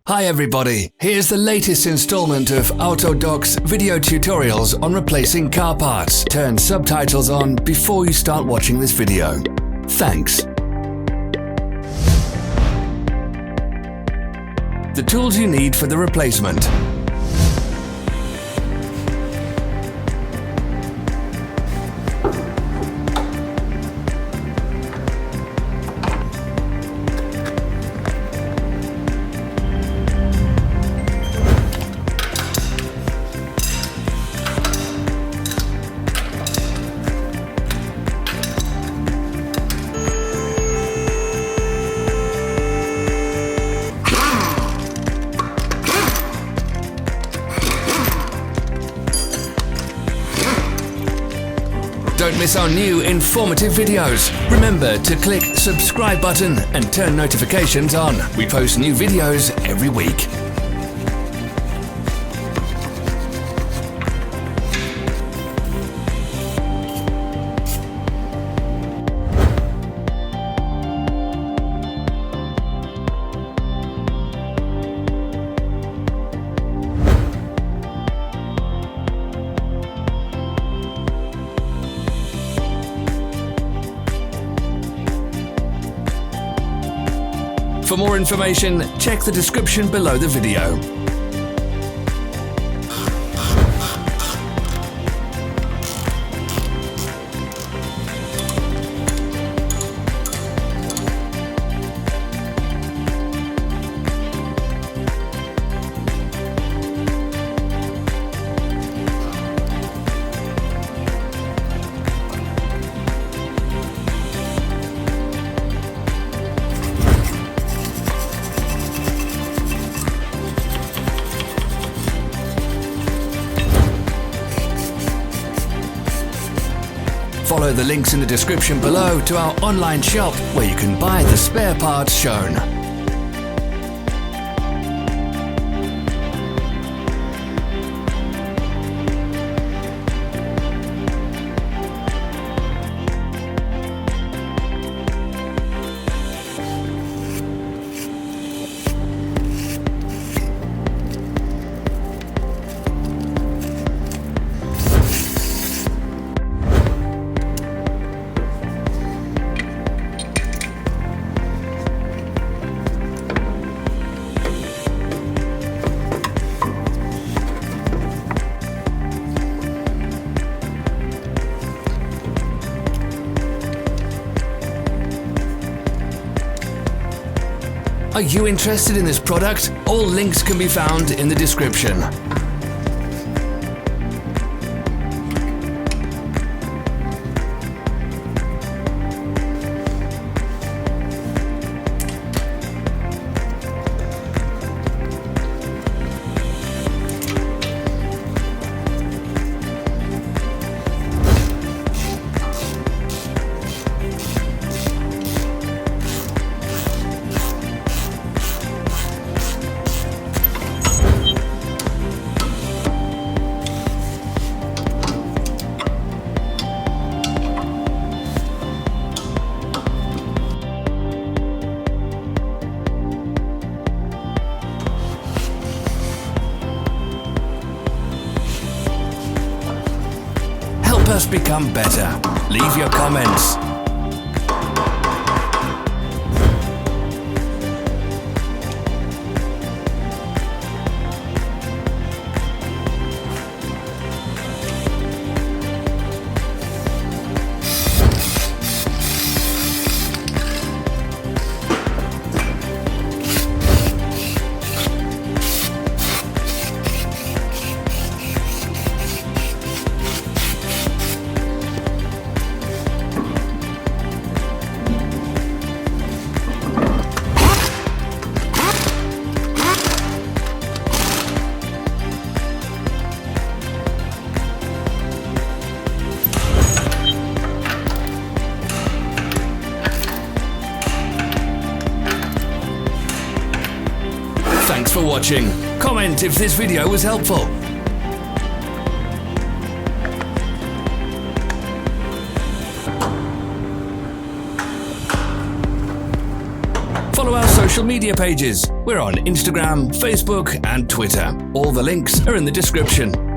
Hi everybody, here's the latest installment of Autodoc's video tutorials on replacing car parts. Turn subtitles on before you start watching this video. Thanks. The tools you need for the replacement. Don't miss our new informative videos. Remember to click subscribe button and turn notifications on. We post new videos every week. For more information, check the description below the video. Follow the links in the description below to our online shop where you can buy the spare parts shown. Are you interested in this product? All links can be found in the description. Us become better. Leave your comments. Thanks for watching. Comment if this video was helpful. Follow our social media pages. We're on Instagram, Facebook, and Twitter. All the links are in the description.